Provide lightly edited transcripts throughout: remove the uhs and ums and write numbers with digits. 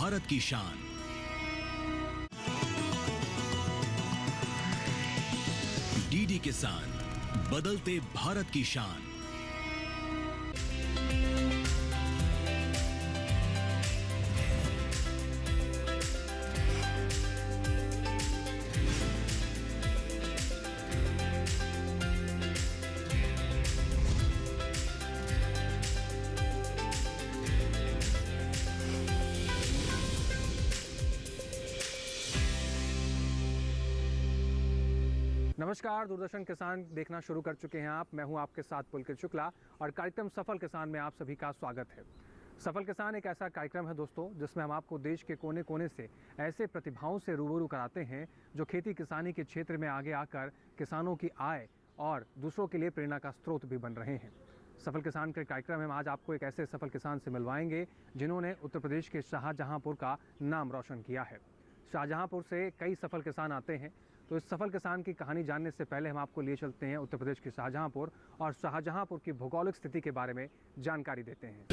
भारत की शान। डीडी किसान, बदलते भारत की शान। नमस्कार, दूरदर्शन किसान देखना शुरू कर चुके हैं आप। मैं हूं आपके साथ पुलकित शुक्ला और कार्यक्रम सफल किसान में आप सभी का स्वागत है। सफल किसान एक ऐसा कार्यक्रम है दोस्तों जिसमें हम आपको देश के कोने कोने से ऐसे प्रतिभाओं से रूबरू कराते हैं जो खेती किसानी के क्षेत्र में आगे आकर किसानों की आय और दूसरों के लिए प्रेरणा का स्रोत भी बन रहे हैं। सफल किसान के कार्यक्रम में आज आपको एक ऐसे सफल किसान से मिलवाएंगे जिन्होंने उत्तर प्रदेश के शाहजहांपुर का नाम रोशन किया है। शाहजहांपुर से कई सफल किसान आते हैं, तो इस सफल किसान की कहानी जानने से पहले हम आपको लिए चलते हैं उत्तर प्रदेश के शाहजहांपुर और शाहजहांपुर की भौगोलिक स्थिति के बारे में जानकारी देते हैं।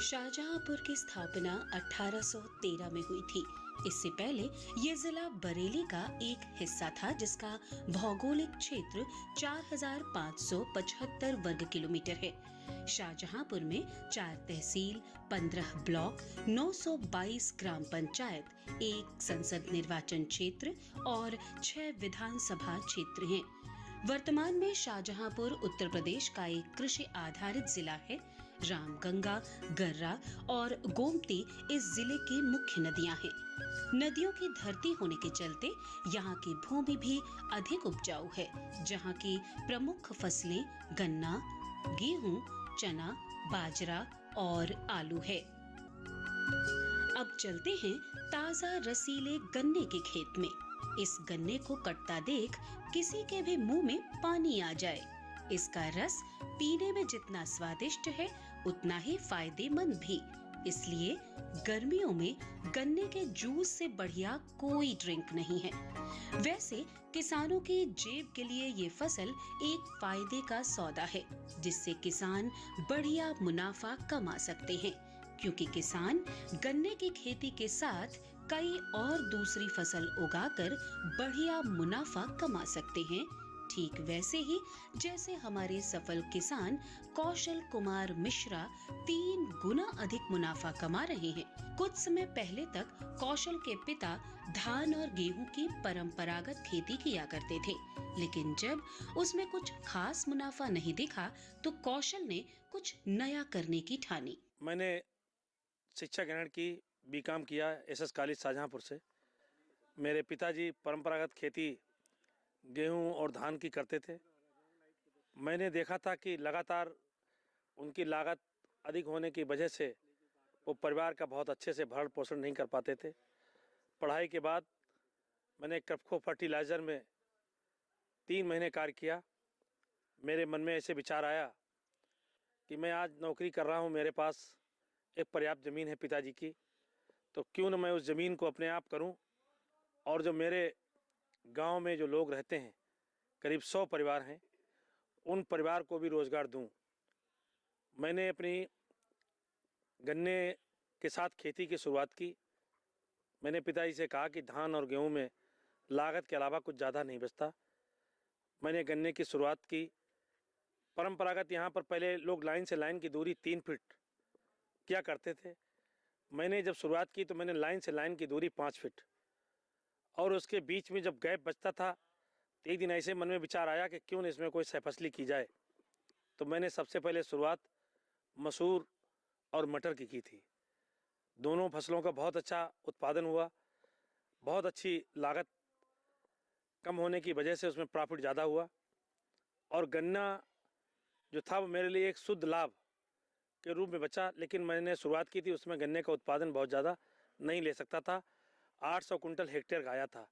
शाहजहांपुर की स्थापना 1813 में हुई थी। इससे पहले ये जिला बरेली का एक हिस्सा था जिसका भौगोलिक क्षेत्र 4575 वर्ग किलोमीटर है। शाहजहांपुर में 4 तहसील, 15 ब्लॉक, 922 ग्राम पंचायत, 1 संसद निर्वाचन क्षेत्र और 6 विधानसभा क्षेत्र हैं। वर्तमान में शाहजहांपुर उत्तर प्रदेश का एक कृषि आधारित जिला है। रामगंगा, गर्रा और गोमती इस जिले की मुख्य नदियां हैं। नदियों की धरती होने के चलते यहाँ की भूमि भी अधिक उपजाऊ है, जहाँ की प्रमुख फसलें गन्ना, गेहूं, चना, बाजरा और आलू है। अब चलते हैं ताजा रसीले गन्ने के खेत में। इस गन्ने को कटता देख किसी के भी मुंह में पानी आ जाए। इसका रस पीने में जितना स्वादिष्ट है उतना ही फायदेमंद भी। इसलिए गर्मियों में गन्ने के जूस से बढ़िया कोई ड्रिंक नहीं है। वैसे किसानों की जेब के लिए ये फसल एक फायदे का सौदा है, जिससे किसान बढ़िया मुनाफा कमा सकते हैं, क्योंकि किसान गन्ने की खेती के साथ कई और दूसरी फसल उगाकर बढ़िया मुनाफा कमा सकते हैं। ठीक वैसे ही जैसे हमारे सफल किसान कौशल कुमार मिश्रा 3 गुना अधिक मुनाफा कमा रहे हैं। कुछ समय पहले तक कौशल के पिता धान और गेहूं की परंपरागत खेती किया करते थे, लेकिन जब उसमें कुछ खास मुनाफा नहीं दिखा तो कौशल ने कुछ नया करने की ठानी। मैंने शिक्षा ग्रहण की, बीकॉम किया एसएस कॉलेज शाहजहांपुर से। मेरे पिताजी परंपरागत खेती गेहूं और धान की करते थे। मैंने देखा था कि लगातार उनकी लागत अधिक होने की वजह से वो परिवार का बहुत अच्छे से भरण पोषण नहीं कर पाते थे। पढ़ाई के बाद मैंने क्रपको फर्टिलाइज़र में 3 महीने कार्य किया। मेरे मन में ऐसे विचार आया कि मैं आज नौकरी कर रहा हूँ, मेरे पास एक पर्याप्त ज़मीन है पिताजी की, तो क्यों न मैं उस ज़मीन को अपने आप करूं और जो मेरे गांव में जो लोग रहते हैं, करीब 100 परिवार हैं, उन परिवार को भी रोज़गार दूं। मैंने अपनी गन्ने के साथ खेती की शुरुआत की। मैंने पिताजी से कहा कि धान और गेहूं में लागत के अलावा कुछ ज़्यादा नहीं बचता। मैंने गन्ने की शुरुआत की। परंपरागत यहाँ पर पहले लोग लाइन से लाइन की दूरी 3 फीट क्या करते थे। मैंने जब शुरुआत की तो मैंने लाइन से लाइन की दूरी 5 फीट, और उसके बीच में जब गैप बचता था तो एक दिन ऐसे मन में विचार आया कि क्यों न इसमें कोई सहफसली की जाए। तो मैंने सबसे पहले शुरुआत मसूर और मटर की थी। दोनों फसलों का बहुत अच्छा उत्पादन हुआ। बहुत अच्छी लागत कम होने की वजह से उसमें प्रॉफिट ज़्यादा हुआ, और गन्ना जो था वो मेरे लिए एक शुद्ध लाभ के रूप में बचा। लेकिन मैंने शुरुआत की थी उसमें गन्ने का उत्पादन बहुत ज़्यादा नहीं ले सकता था। 800 कुंटल हेक्टेयर का आया था।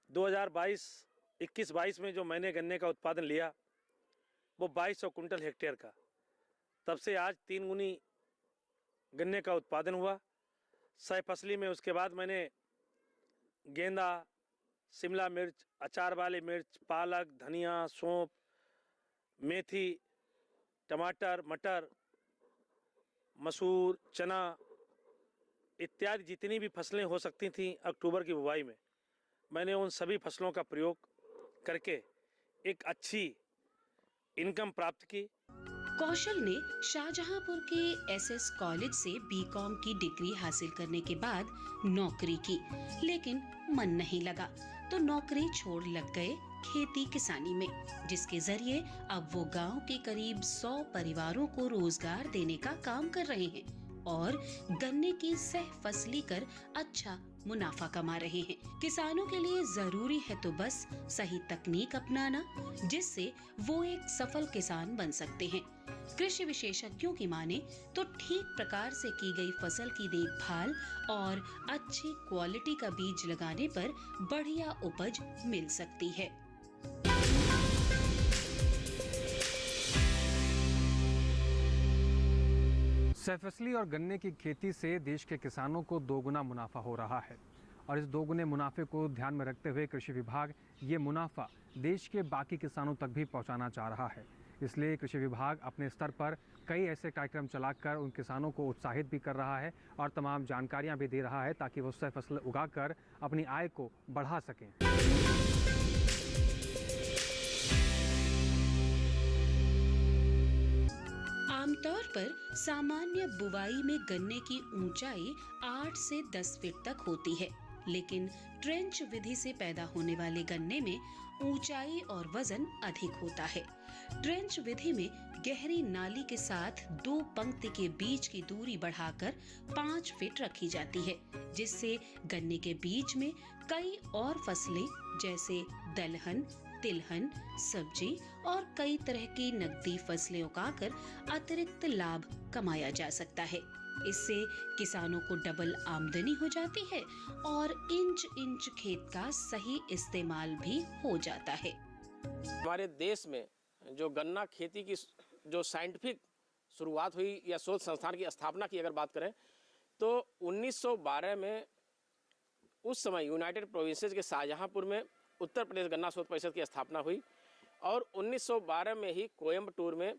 2021-22 में जो मैंने गन्ने का उत्पादन लिया वो 2200 कुंटल हेक्टेयर का। तब से आज 3 गुनी गन्ने का उत्पादन हुआ। 100 फसली में उसके बाद मैंने गेंदा, शिमला मिर्च, अचार वाली मिर्च, पालक, धनिया, सौंफ, मेथी, टमाटर, मटर, मसूर, चना इत्यादि जितनी भी फसलें हो सकती थीं अक्टूबर की बुवाई में, मैंने उन सभी फसलों का प्रयोग करके एक अच्छी इनकम प्राप्त की। कौशल ने शाहजहांपुर के एसएस कॉलेज से बीकॉम की डिग्री हासिल करने के बाद नौकरी की, लेकिन मन नहीं लगा तो नौकरी छोड़ लग गए खेती किसानी में, जिसके जरिए अब वो गांव के करीब 100 परिवारों को रोजगार देने का काम कर रहे हैं और गन्ने की सह फसली कर अच्छा मुनाफा कमा रहे हैं। किसानों के लिए जरूरी है तो बस सही तकनीक अपनाना, जिससे वो एक सफल किसान बन सकते हैं। कृषि विशेषज्ञों की माने तो ठीक प्रकार से की गई फसल की देखभाल और अच्छी क्वालिटी का बीज लगाने पर बढ़िया उपज मिल सकती है। सहफसली और गन्ने की खेती से देश के किसानों को दोगुना मुनाफा हो रहा है और इस दोगुने मुनाफे को ध्यान में रखते हुए कृषि विभाग ये मुनाफा देश के बाकी किसानों तक भी पहुंचाना चाह रहा है। इसलिए कृषि विभाग अपने स्तर पर कई ऐसे कार्यक्रम चलाकर उन किसानों को उत्साहित भी कर रहा है और तमाम जानकारियां भी दे रहा है ताकि वो सहफसल उगाकर अपनी आय को बढ़ा सकें। आमतौर पर सामान्य बुवाई में गन्ने की ऊंचाई 8 से 10 फीट तक होती है, लेकिन ट्रेंच विधि से पैदा होने वाले गन्ने में ऊंचाई और वजन अधिक होता है। ट्रेंच विधि में गहरी नाली के साथ 2 पंक्ति के बीच की दूरी बढ़ाकर 5 फीट रखी जाती है, जिससे गन्ने के बीच में कई और फसलें जैसे दलहन, तिलहन, सब्जी और कई तरह की नकदी फसलें उगाकर अतिरिक्त लाभ कमाया जा सकता है। इससे किसानों को डबल आमदनी हो जाती है और इंच इंच खेत का सही इस्तेमाल भी हो जाता है। हमारे देश में जो गन्ना खेती की जो साइंटिफिक शुरुआत हुई या शोध संस्थान की स्थापना की अगर बात करें तो 1912 में उस समय यूनाइटेड प्रोविंसेस के शाहजहांपुर में उत्तर प्रदेश गन्ना शोध परिषद की स्थापना हुई और 1912 में ही कोयम्बटूर में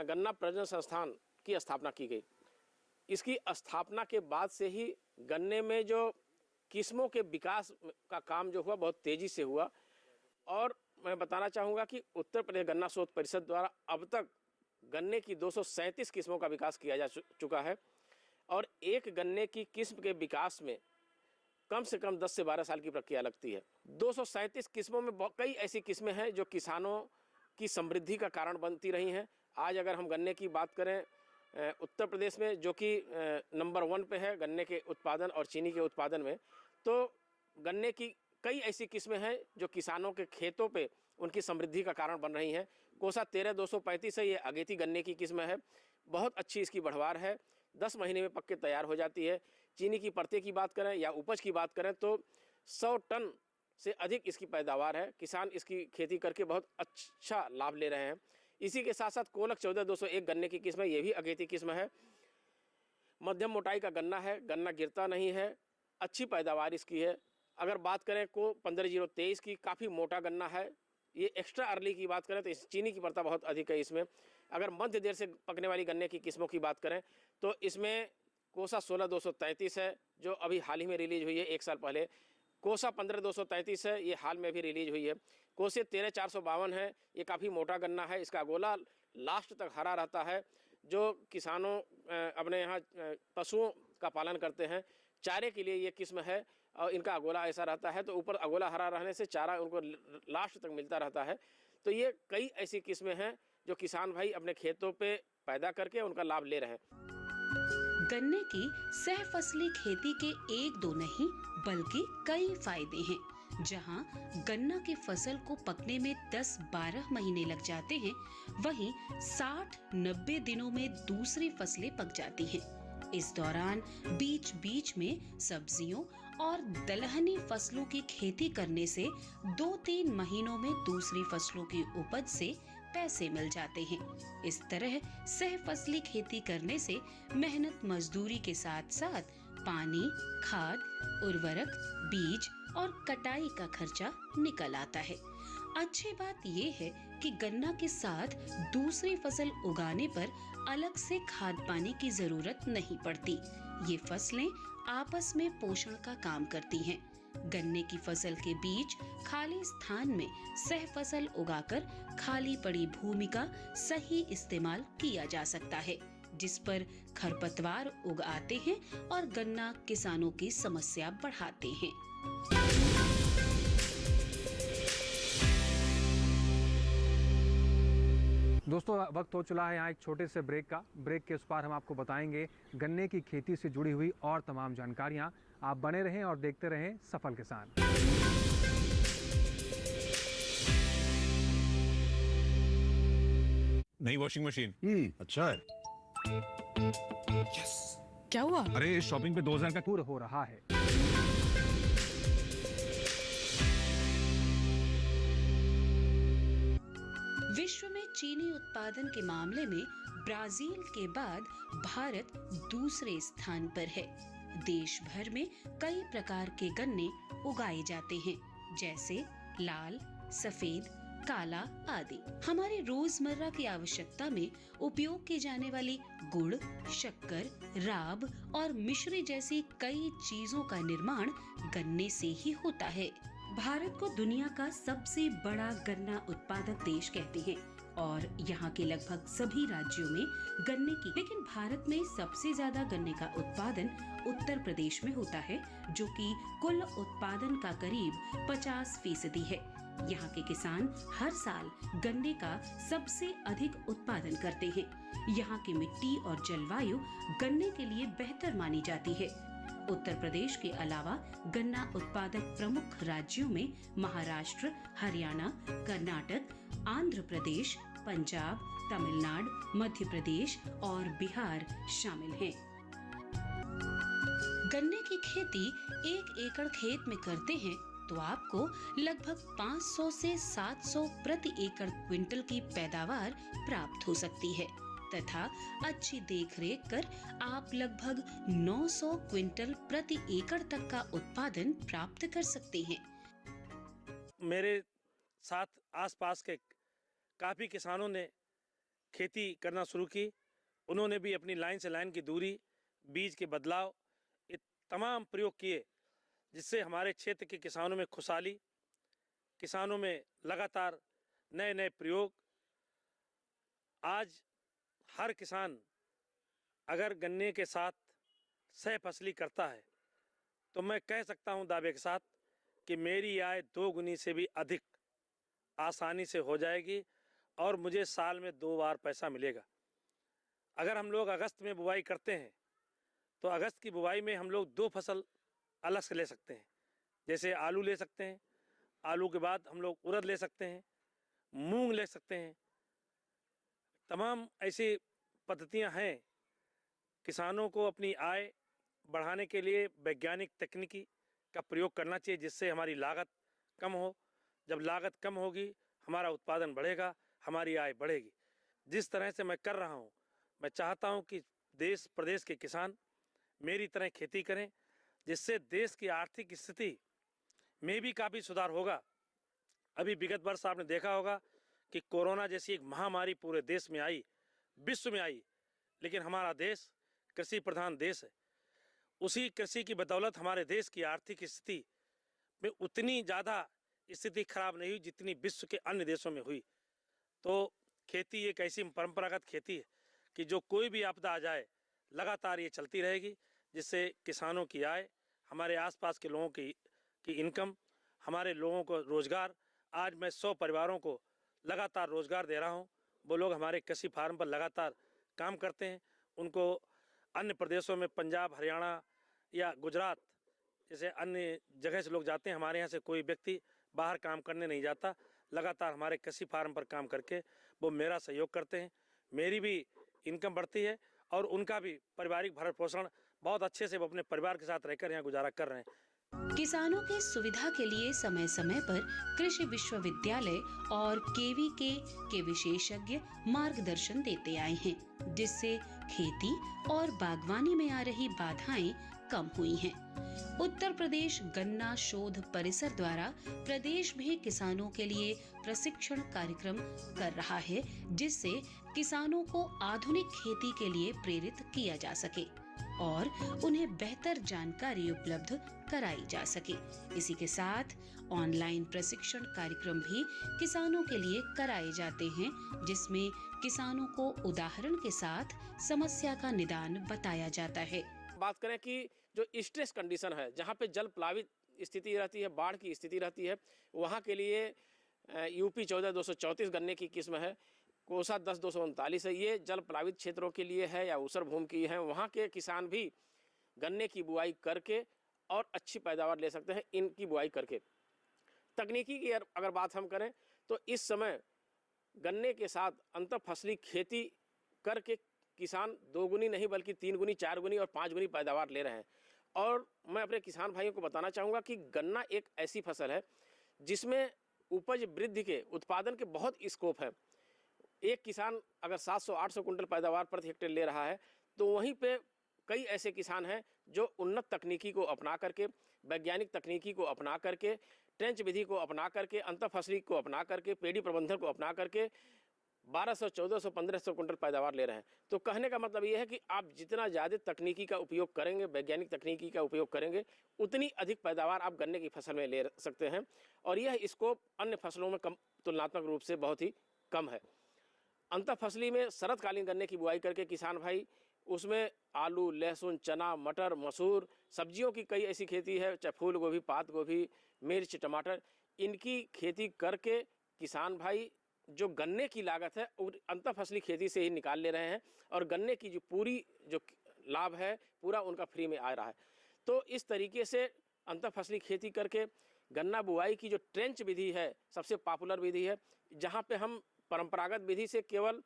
गन्ना प्रजनन संस्थान की स्थापना की गई। इसकी स्थापना के बाद से ही गन्ने में जो किस्मों के विकास का काम जो हुआ बहुत तेज़ी से हुआ और मैं बताना चाहूँगा कि उत्तर प्रदेश गन्ना शोध परिषद द्वारा अब तक गन्ने की 237 किस्मों का विकास किया जा चुका है और एक गन्ने की किस्म के विकास में कम से कम 10 से 12 साल की प्रक्रिया लगती है। 237 किस्मों में कई ऐसी किस्में हैं जो किसानों की समृद्धि का कारण बनती रही हैं। आज अगर हम गन्ने की बात करें उत्तर प्रदेश में जो कि नंबर 1 पे है गन्ने के उत्पादन और चीनी के उत्पादन में, तो गन्ने की कई ऐसी किस्में हैं जो किसानों के खेतों पे उनकी समृद्धि का कारण बन रही हैं। कोसा 13235 है, ये अगेती गन्ने की किस्म है, बहुत अच्छी इसकी बढ़वार है, 10 महीने में पक के तैयार हो जाती है। चीनी की परते की बात करें या उपज की बात करें तो 100 टन से अधिक इसकी पैदावार है। किसान इसकी खेती करके बहुत अच्छा लाभ ले रहे हैं। इसी के साथ साथ कोलक 14201 गन्ने की किस्म है, ये भी अगेती किस्म है, मध्यम मोटाई का गन्ना है, गन्ना गिरता नहीं है, अच्छी पैदावार इसकी है। अगर बात करें को 15023 की, काफ़ी मोटा गन्ना है। ये एक्स्ट्रा अर्ली की बात करें तो इस चीनी की परता बहुत अधिक है इसमें। अगर मध्य देर से पकने वाली गन्ने की किस्मों की बात करें तो इसमें कोसा 16233 है जो अभी हाल ही में रिलीज हुई है, 1 साल पहले। कोसा 15233 है, ये हाल में भी रिलीज हुई है। कोसे 13452 है, ये काफ़ी मोटा गन्ना है, इसका गोला लास्ट तक हरा रहता है। जो किसानों अपने यहाँ पशुओं का पालन करते हैं, चारे के लिए ये किस्म है और इनका अगोला ऐसा रहता है, तो ऊपर अगोला हरा रहने से चारा उनको लास्ट तक मिलता रहता है। तो ये कई ऐसी किस्में हैं जो किसान भाई अपने खेतों पे पैदा करके उनका लाभ ले रहे हैं। गन्ने की सहफसली खेती के 1-2 नहीं बल्कि कई फायदे हैं। जहां गन्ना की फसल को पकने में 10-12 महीने लग जाते हैं, वहीं 60-90 दिनों में दूसरी फसलें पक जाती हैं। इस दौरान बीच बीच में सब्जियों और दलहनी फसलों की खेती करने से 2-3 महीनों में दूसरी फसलों की उपज से पैसे मिल जाते हैं। इस तरह सहफसली खेती करने से मेहनत मजदूरी के साथ साथ पानी, खाद, उर्वरक, बीज और कटाई का खर्चा निकल आता है। अच्छी बात ये है कि गन्ना के साथ दूसरी फसल उगाने पर अलग से खाद पानी की जरूरत नहीं पड़ती। ये फसलें आपस में पोषण का काम करती हैं। गन्ने की फसल के बीच खाली स्थान में सह फसल उगाकर खाली पड़ी भूमि का सही इस्तेमाल किया जा सकता है, जिस पर खरपतवार उग आते हैं और गन्ना किसानों की समस्या बढ़ाते हैं। दोस्तों, वक्त हो चला है यहाँ एक छोटे से ब्रेक का। ब्रेक के उस पार हम आपको बताएंगे गन्ने की खेती से जुड़ी हुई और तमाम जानकारियाँ। आप बने रहें और देखते रहें सफल किसान। नई वॉशिंग मशीन अच्छा है। क्या हुआ? अरे शॉपिंग पे 2000 का पूरा हो रहा है। विश्व में चीनी उत्पादन के मामले में ब्राजील के बाद भारत दूसरे स्थान पर है। देश भर में कई प्रकार के गन्ने उगाए जाते हैं, जैसे लाल, सफेद, काला आदि। हमारे रोजमर्रा की आवश्यकता में उपयोग की जाने वाली गुड़, शक्कर, राब और मिश्री जैसी कई चीजों का निर्माण गन्ने से ही होता है। भारत को दुनिया का सबसे बड़ा गन्ना उत्पादक देश कहते हैं और यहाँ के लगभग सभी राज्यों में गन्ने की, लेकिन भारत में सबसे ज्यादा गन्ने का उत्पादन उत्तर प्रदेश में होता है, जो कि कुल उत्पादन का करीब 50% है। यहाँ के किसान हर साल गन्ने का सबसे अधिक उत्पादन करते हैं। यहाँ की मिट्टी और जलवायु गन्ने के लिए बेहतर मानी जाती है। उत्तर प्रदेश के अलावा गन्ना उत्पादक प्रमुख राज्यों में महाराष्ट्र, हरियाणा, कर्नाटक, आंध्र प्रदेश, पंजाब, तमिलनाडु, मध्य प्रदेश और बिहार शामिल हैं। गन्ने की खेती 1 एकड़ खेत में करते हैं तो आपको लगभग 500 से 700 प्रति एकड़ क्विंटल की पैदावार प्राप्त हो सकती है तथा अच्छी देखरेख कर आप लगभग 900 क्विंटल प्रति एकड़ तक का उत्पादन प्राप्त कर सकते हैं। मेरे साथ आसपास के काफ़ी किसानों ने खेती करना शुरू की। उन्होंने भी अपनी लाइन से लाइन की दूरी, बीज के बदलाव, ये तमाम प्रयोग किए, जिससे हमारे क्षेत्र के किसानों में खुशहाली, किसानों में लगातार नए नए प्रयोग। आज हर किसान अगर गन्ने के साथ सह फसली करता है तो मैं कह सकता हूं दावे के साथ कि मेरी आय 2 गुनी से भी अधिक आसानी से हो जाएगी और मुझे साल में 2 बार पैसा मिलेगा। अगर हम लोग अगस्त में बुवाई करते हैं तो अगस्त की बुवाई में हम लोग 2 फसल अलग से ले सकते हैं, जैसे आलू ले सकते हैं, आलू के बाद हम लोग उड़द ले सकते हैं, मूंग ले सकते हैं। तमाम ऐसी पद्धतियां हैं। किसानों को अपनी आय बढ़ाने के लिए वैज्ञानिक तकनीकी का प्रयोग करना चाहिए, जिससे हमारी लागत कम हो। जब लागत कम होगी हमारा उत्पादन बढ़ेगा, हमारी आय बढ़ेगी। जिस तरह से मैं कर रहा हूँ, मैं चाहता हूँ कि देश प्रदेश के किसान मेरी तरह खेती करें, जिससे देश की आर्थिक स्थिति में भी काफ़ी सुधार होगा। अभी विगत वर्ष आपने देखा होगा कि कोरोना जैसी एक महामारी पूरे देश में आई, विश्व में आई, लेकिन हमारा देश कृषि प्रधान देश है। उसी कृषि की बदौलत हमारे देश की आर्थिक स्थिति में उतनी ज़्यादा स्थिति खराब नहीं हुई जितनी विश्व के अन्य देशों में हुई। तो खेती एक ऐसी परंपरागत खेती है कि जो कोई भी आपदा आ जाए लगातार ये चलती रहेगी, जिससे किसानों की आय, हमारे आसपास के लोगों की इनकम, हमारे लोगों को रोज़गार। आज मैं 100 परिवारों को लगातार रोज़गार दे रहा हूँ। वो लोग हमारे कृषि फार्म पर लगातार काम करते हैं। उनको अन्य प्रदेशों में पंजाब, हरियाणा या गुजरात जैसे अन्य जगह से लोग जाते हैं। हमारे यहाँ से कोई व्यक्ति बाहर काम करने नहीं जाता। लगातार हमारे कृषि फार्म पर काम करके वो मेरा सहयोग करते हैं। मेरी भी इनकम बढ़ती है और उनका भी पारिवारिक भरण पोषण बहुत अच्छे से वो अपने परिवार के साथ रहकर यहाँ गुजारा कर रहे हैं। किसानों की सुविधा के लिए समय समय पर कृषि विश्वविद्यालय और केवीके के विशेषज्ञ मार्गदर्शन देते आए हैं, जिससे खेती और बागवानी में आ रही बाधाएं कम हुई हैं। उत्तर प्रदेश गन्ना शोध परिसर द्वारा प्रदेश में किसानों के लिए प्रशिक्षण कार्यक्रम कर रहा है, जिससे किसानों को आधुनिक खेती के लिए प्रेरित किया जा सके और उन्हें बेहतर जानकारी उपलब्ध कराई जा सके। इसी के साथ ऑनलाइन प्रशिक्षण कार्यक्रम भी किसानों के लिए कराए जाते हैं, जिसमें किसानों को उदाहरण के साथ समस्या का निदान बताया जाता है। बात करें कि जो स्ट्रेस कंडीशन है, जहाँ पे जल प्लावित स्थिति रहती है, बाढ़ की स्थिति रहती है, वहाँ के लिए यूपी 14-234 गन्ने की किस्म है, कोसा 10-239 है। ये जल प्लावित क्षेत्रों के लिए है या ऊसर भूमि की है। वहाँ के किसान भी गन्ने की बुआई करके और अच्छी पैदावार ले सकते हैं इनकी बुआई करके। तकनीकी की अगर बात हम करें तो इस समय गन्ने के साथ अंतर फसली खेती करके किसान 2 गुनी नहीं बल्कि 3 गुनी, 4 गुनी और 5 गुनी पैदावार ले रहे हैं। और मैं अपने किसान भाइयों को बताना चाहूँगा कि गन्ना एक ऐसी फसल है जिसमें उपज वृद्धि के, उत्पादन के बहुत स्कोप है। एक किसान अगर 700-800 कुंटल पैदावार प्रति हेक्टेयर ले रहा है, तो वहीं पे कई ऐसे किसान हैं जो उन्नत तकनीकी को अपना करके, वैज्ञानिक तकनीकी को अपना करके, ट्रेंच विधि को अपना करके, अंतर फसली को अपना करके, पेड़ी प्रबंधन को अपना करके 1200, 1400, 1500 कुंटल पैदावार ले रहे हैं। तो कहने का मतलब ये है कि आप जितना ज़्यादा तकनीकी का उपयोग करेंगे, वैज्ञानिक तकनीकी का उपयोग करेंगे, उतनी अधिक पैदावार आप गन्ने की फसल में ले सकते हैं। और यह स्कोप अन्य फसलों में तुलनात्मक रूप से बहुत ही कम है। अंतर फसली में शरतकालीन गन्ने की बुआई करके किसान भाई उसमें आलू, लहसुन, चना, मटर, मसूर, सब्जियों की कई ऐसी खेती है, चाहे फूल गोभी, पात गोभी, मिर्च, टमाटर, इनकी खेती करके किसान भाई जो गन्ने की लागत है अंतर फसली खेती से ही निकाल ले रहे हैं और गन्ने की जो पूरी जो लाभ है पूरा उनका फ्री में आ रहा है। तो इस तरीके से अंतर फसली खेती करके गन्ना बुआई की जो ट्रेंच विधि है सबसे पॉपुलर विधि है, जहाँ पे हम परंपरागत विधि से केवल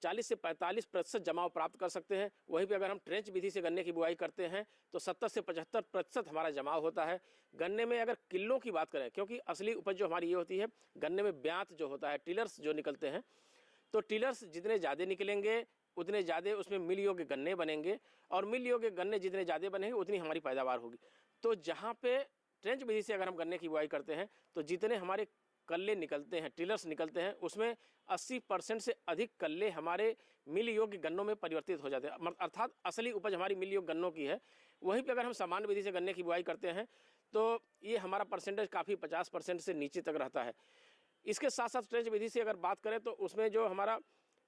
40 से 45% जमाव प्राप्त कर सकते हैं। वहीं पे अगर हम ट्रेंच विधि से गन्ने की बुआई करते हैं तो 70 से 75% हमारा जमाव होता है। गन्ने में अगर किलो की बात करें, क्योंकि असली उपज जो हमारी ये होती है, गन्ने में ब्यांत जो होता है, टिलर्स जो निकलते हैं, तो टिलर्स जितने ज़्यादा निकलेंगे उतने ज़्यादा उसमें मिल योग्य गन्ने बनेंगे और मिल योग्य गन्ने जितने ज़्यादा बनेंगे उतनी हमारी पैदावार होगी। तो जहाँ पे ट्रेंच विधि से अगर हम गन्ने की बुआई करते हैं तो जितने हमारे कल्ले निकलते हैं, टिलर्स निकलते हैं, उसमें 80% से अधिक कल्ले हमारे मिल योग्य गन्नों में परिवर्तित हो जाते हैं, अर्थात असली उपज हमारी मिल योग्य गन्नों की है। वहीं पे अगर हम सामान्य विधि से गन्ने की बुआई करते हैं तो ये हमारा परसेंटेज काफ़ी 50% से नीचे तक रहता है। इसके साथ साथ ट्रेंच विधि से अगर बात करें तो उसमें जो हमारा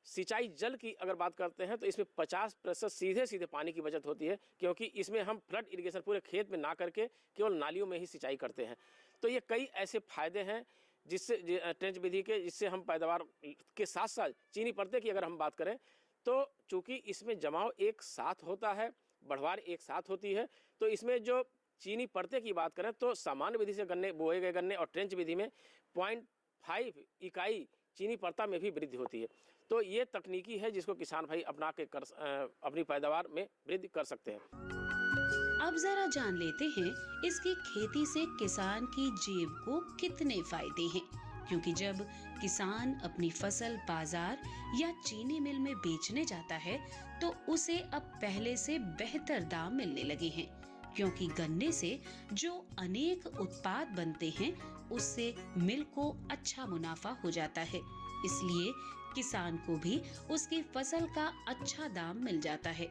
सिंचाई जल की अगर बात करते हैं तो इसमें 50% सीधे सीधे पानी की बचत होती है, क्योंकि इसमें हम फ्लड इरिगेशन पूरे खेत में ना करके केवल नालियों में ही सिंचाई करते हैं। तो ये कई ऐसे फायदे हैं जिससे ट्रेंच विधि के, जिससे हम पैदावार के साथ साथ चीनी पड़ते की अगर हम बात करें तो चूँकि इसमें जमाव एक साथ होता है, बढ़वार एक साथ होती है, तो इसमें जो चीनी पड़ते की बात करें तो सामान्य विधि से गन्ने बोए गए गन्ने और ट्रेंच विधि में 0.5 इकाई चीनी पड़ता में भी वृद्धि होती है। तो ये तकनीकी है जिसको किसान भाई अपना के अपनी पैदावार में वृद्धि कर सकते हैं। अब जरा जान लेते हैं इसकी खेती से किसान की जेब को कितने फायदे हैं, क्योंकि जब किसान अपनी फसल बाजार या चीनी मिल में बेचने जाता है तो उसे अब पहले से बेहतर दाम मिलने लगे हैं, क्योंकि गन्ने से जो अनेक उत्पाद बनते हैं उससे मिल को अच्छा मुनाफा हो जाता है। इसलिए किसान को भी उसकी फसल का अच्छा दाम मिल जाता है।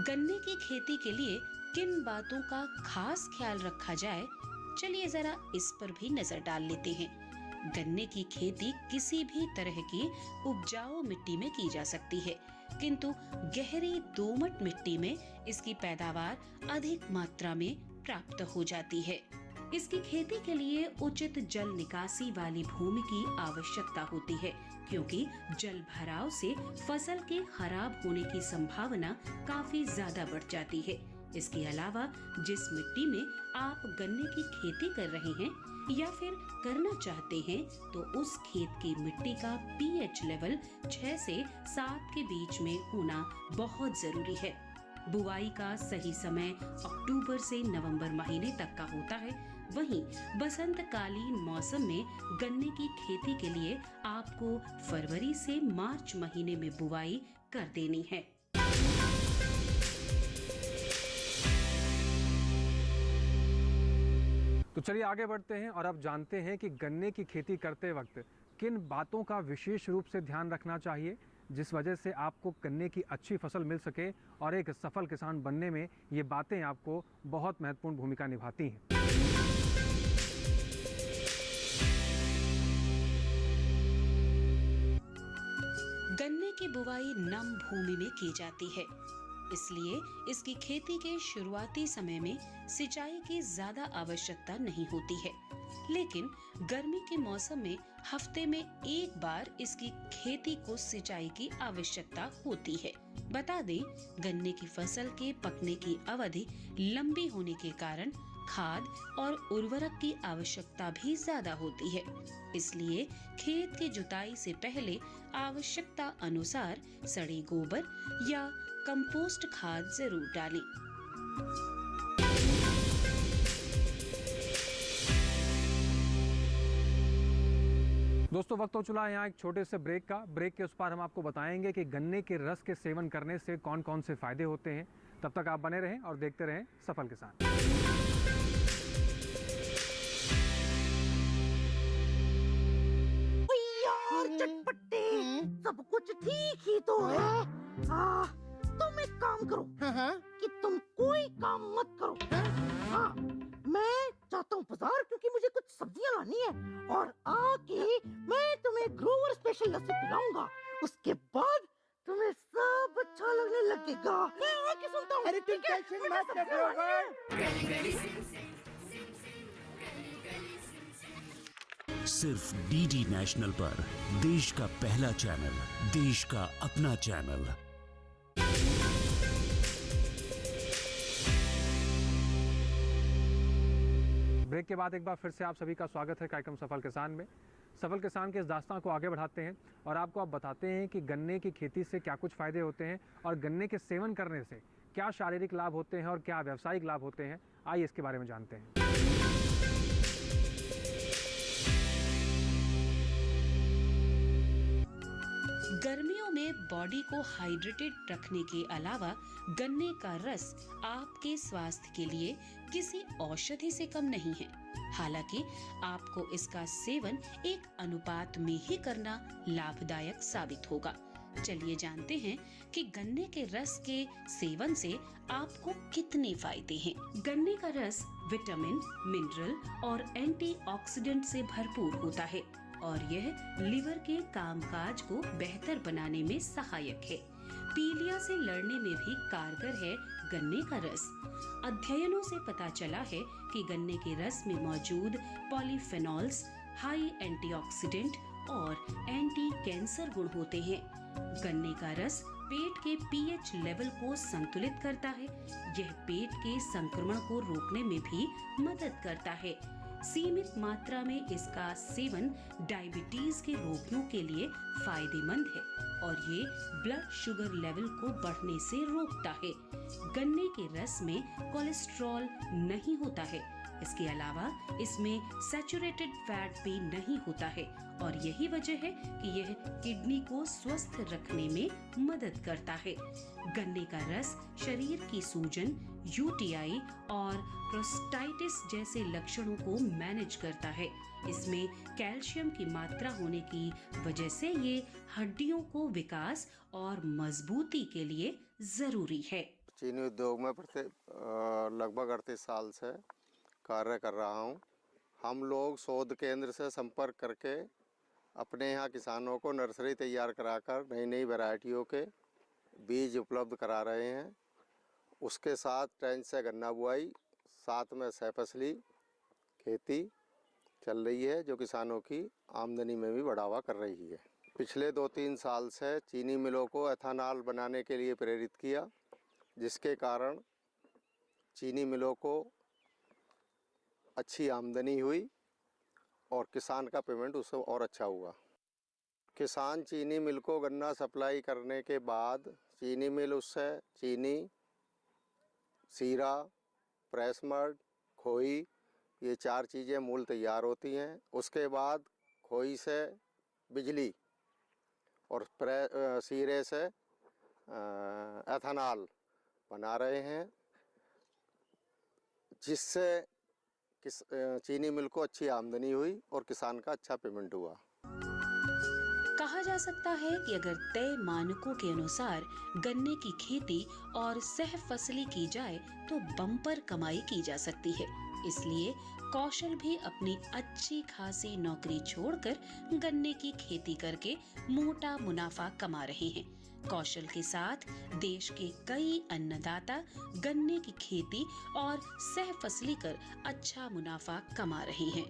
गन्ने की खेती के लिए किन बातों का खास ख्याल रखा जाए, चलिए जरा इस पर भी नजर डाल लेते हैं। गन्ने की खेती किसी भी तरह की उपजाऊ मिट्टी में की जा सकती है, किंतु गहरी दोमट मिट्टी में इसकी पैदावार अधिक मात्रा में प्राप्त हो जाती है। इसकी खेती के लिए उचित जल निकासी वाली भूमि की आवश्यकता होती है, क्योंकि जल भराव से फसल के खराब होने की संभावना काफी ज्यादा बढ़ जाती है। इसके अलावा जिस मिट्टी में आप गन्ने की खेती कर रहे हैं या फिर करना चाहते हैं तो उस खेत की मिट्टी का पीएच लेवल 6 से 7 के बीच में होना बहुत जरूरी है। बुआई का सही समय अक्टूबर से नवंबर महीने तक का होता है। वहीं बसंतकालीन मौसम में गन्ने की खेती के लिए आपको फरवरी से मार्च महीने में बुआई कर देनी है। चलिए आगे बढ़ते हैं और अब जानते हैं कि गन्ने की खेती करते वक्त किन बातों का विशेष रूप से ध्यान रखना चाहिए, जिस वजह से आपको गन्ने की अच्छी फसल मिल सके और एक सफल किसान बनने में ये बातें आपको बहुत महत्वपूर्ण भूमिका निभाती हैं। गन्ने की बुवाई नम भूमि में की जाती है, इसलिए इसकी खेती के शुरुआती समय में सिंचाई की ज्यादा आवश्यकता नहीं होती है। लेकिन गर्मी के मौसम में हफ्ते में एक बार इसकी खेती को सिंचाई की आवश्यकता होती है। बता दें, गन्ने की फसल के पकने की अवधि लंबी होने के कारण खाद और उर्वरक की आवश्यकता भी ज्यादा होती है। इसलिए खेत की जुताई से पहले आवश्यकता अनुसार सड़े गोबर या कंपोस्ट खाद जरूर डालें। दोस्तों, वक्त हो चला है यहाँ एक छोटे से ब्रेक का। ब्रेक के उस पार हम आपको बताएंगे कि गन्ने के रस के सेवन करने से कौन कौन से फायदे होते हैं। तब तक आप बने रहें और देखते रहें सफल किसान। चटपटे सब कुछ ठीक ही तो है। तुम एक काम करो कि तुम कोई काम मत करो। मैं जाता हूँ बाजार क्योंकि मुझे कुछ सब्जियां लानी है और आके मैं तुम्हें ग्रोवर स्पेशल लस्सी पिलाऊंगा। उसके बाद तुम्हें सब अच्छा लगने लगेगा। मैं आके सुनता हूँ। अरे तुम टेंशन मत लो। सिर्फ डीडी नेशनल पर, देश का पहला चैनल, देश का अपना चैनल। ब्रेक के बाद एक बार फिर से आप सभी का स्वागत है कार्यक्रम सफल किसान में। सफल किसान के इस दास्तान को आगे बढ़ाते हैं और आपको अब बताते हैं कि गन्ने की खेती से क्या कुछ फायदे होते हैं और गन्ने के सेवन करने से क्या शारीरिक लाभ होते हैं और क्या व्यावसायिक लाभ होते हैं। आइए इसके बारे में जानते हैं। गर्मियों में बॉडी को हाइड्रेटेड रखने के अलावा गन्ने का रस आपके स्वास्थ्य के लिए किसी औषधि से कम नहीं है। हालांकि आपको इसका सेवन एक अनुपात में ही करना लाभदायक साबित होगा। चलिए जानते हैं कि गन्ने के रस के सेवन से आपको कितने फायदे हैं। गन्ने का रस विटामिन, मिनरल और एंटीऑक्सीडेंट से भरपूर होता है और यह लिवर के कामकाज को बेहतर बनाने में सहायक है। पीलिया से लड़ने में भी कारगर है गन्ने का रस। अध्ययनों से पता चला है कि गन्ने के रस में मौजूद पॉलीफेनॉल्स हाई एंटीऑक्सीडेंट और एंटी कैंसर गुण होते हैं। गन्ने का रस पेट के पीएच लेवल को संतुलित करता है। यह पेट के संक्रमण को रोकने में भी मदद करता है। सीमित मात्रा में इसका सेवन डायबिटीज के रोगियों के लिए फायदेमंद है और ये ब्लड शुगर लेवल को बढ़ने से रोकता है। गन्ने के रस में कोलेस्ट्रॉल नहीं होता है। इसके अलावा इसमें सैचुरेटेड फैट भी नहीं होता है और यही वजह है कि यह किडनी को स्वस्थ रखने में मदद करता है। गन्ने का रस शरीर की सूजन, यूटीआई और प्रोस्टाइटिस जैसे लक्षणों को मैनेज करता है। इसमें कैल्शियम की मात्रा होने की वजह से ये हड्डियों को विकास और मजबूती के लिए जरूरी है। चीनी उद्योग में लगभग 38 साल से कार्य कर रहा हूँ। हम लोग शोध केंद्र से संपर्क करके अपने यहाँ किसानों को नर्सरी तैयार कराकर नई नई वैरायटियों के बीज उपलब्ध करा रहे हैं। उसके साथ ट्रेंच से गन्ना बुआई, साथ में सहफसली खेती चल रही है जो किसानों की आमदनी में भी बढ़ावा कर रही है। पिछले 2-3 साल से चीनी मिलों को एथेनॉल बनाने के लिए प्रेरित किया, जिसके कारण चीनी मिलों को अच्छी आमदनी हुई और किसान का पेमेंट उससे और अच्छा हुआ। किसान चीनी मिल को गन्ना सप्लाई करने के बाद चीनी मिल उससे चीनी, सीरा, प्रेस मड, खोई, ये 4 चीज़ें मूल तैयार होती हैं। उसके बाद खोई से बिजली और सीरे से एथेनॉल बना रहे हैं, जिससे चीनी मिल को अच्छी आमदनी हुई और किसान का अच्छा पेमेंट हुआ। कहा जा सकता है कि अगर तय मानकों के अनुसार गन्ने की खेती और सह फसली की जाए तो बम्पर कमाई की जा सकती है। इसलिए कौशल भी अपनी अच्छी खासी नौकरी छोड़कर गन्ने की खेती करके मोटा मुनाफा कमा रहे हैं। कौशल के साथ देश के कई अन्नदाता गन्ने की खेती और सह फसली कर अच्छा मुनाफा कमा रहे हैं।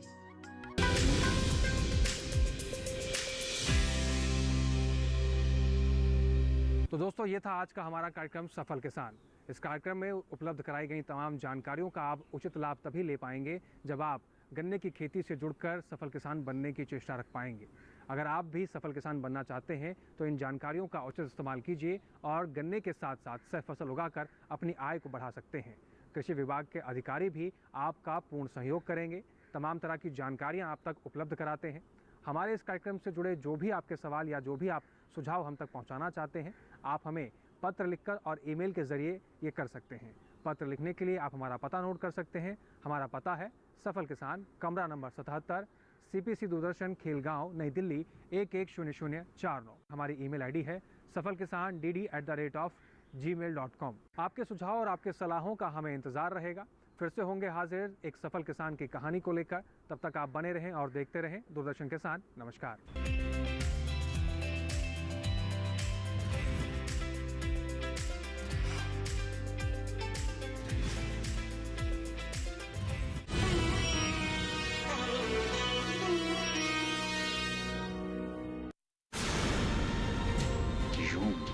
तो दोस्तों, ये था आज का हमारा कार्यक्रम सफल किसान। इस कार्यक्रम में उपलब्ध कराई गई तमाम जानकारियों का आप उचित लाभ तभी ले पाएंगे जब आप गन्ने की खेती से जुड़कर सफल किसान बनने की चेष्टा रख पाएंगे। अगर आप भी सफल किसान बनना चाहते हैं तो इन जानकारियों का उचित इस्तेमाल कीजिए और गन्ने के साथ साथ सह फसल उगाकर अपनी आय को बढ़ा सकते हैं। कृषि विभाग के अधिकारी भी आपका पूर्ण सहयोग करेंगे, तमाम तरह की जानकारियाँ आप तक उपलब्ध कराते हैं। हमारे इस कार्यक्रम से जुड़े जो भी आपके सवाल या जो भी आप सुझाव हम तक पहुंचाना चाहते हैं, आप हमें पत्र लिखकर और ईमेल के ज़रिए ये कर सकते हैं। पत्र लिखने के लिए आप हमारा पता नोट कर सकते हैं। हमारा पता है सफल किसान, कमरा नंबर 77, CPC दूरदर्शन, खेलगांव, नई दिल्ली 110049। हमारी ईमेल आईडी है safalkisan.dd@gmail.com। आपके सुझाव और आपके सलाहों का हमें इंतज़ार रहेगा। फिर से होंगे हाजिर एक सफल किसान की कहानी को लेकर। तब तक आप बने रहें और देखते रहें दूरदर्शन किसान। नमस्कार।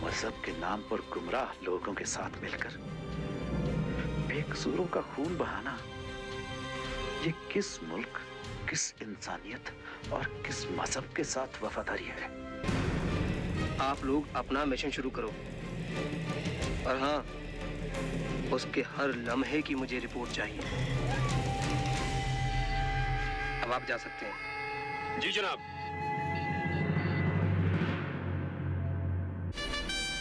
मजहब के नाम पर गुमराह लोगों के साथ मिलकर बेकसूरों का खून बहाना, ये किस मुल्क, किस इंसानियत और किस मजहब के साथ वफादारी है? आप लोग अपना मिशन शुरू करो, और हाँ, उसके हर लम्हे की मुझे रिपोर्ट चाहिए। अब आप जा सकते हैं। जी जनाब।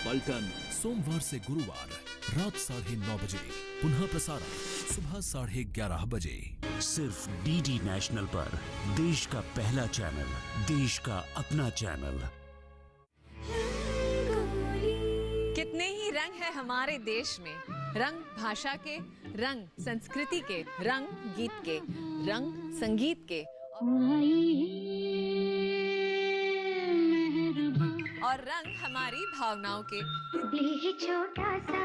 पलटन सोमवार से गुरुवार रात 9:30 बजे, पुनः प्रसारण सुबह 11:30 बजे, सिर्फ DD नेशनल पर, देश का पहला चैनल, देश का अपना चैनल। कितने ही रंग है हमारे देश में, रंग भाषा के, रंग संस्कृति के, रंग गीत के, रंग संगीत के, और रंग हमारी भावनाओं के। छोटा सा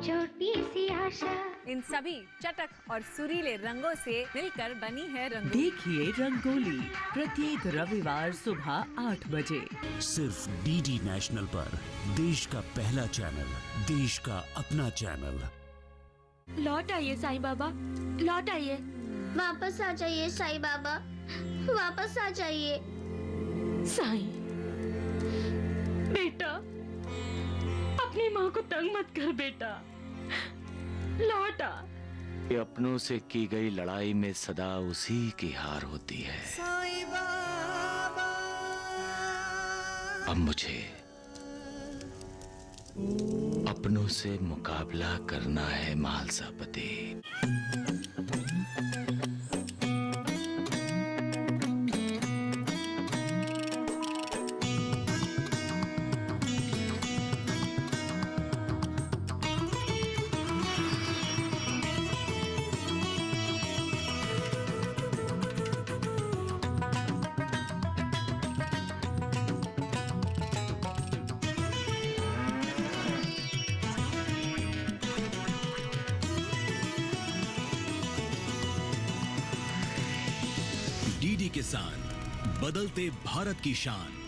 छोटी सी आशा, इन सभी चटक और सुरीले रंगों से मिलकर बनी है रंगोली। देखिए रंगोली प्रत्येक रविवार सुबह 8 बजे, सिर्फ DD नेशनल पर, देश का पहला चैनल, देश का अपना चैनल। लौट आइए साईं बाबा, लौट आइए, वापस आ जाइए साईं बाबा, वापस आ जाइए। साईं बेटा, अपनी माँ को तंग मत कर बेटा, लौटा। ये अपनों से की गई लड़ाई में सदा उसी की हार होती है। अब मुझे अपनों से मुकाबला करना है मालसापति। DD किसान, बदलते भारत की शान।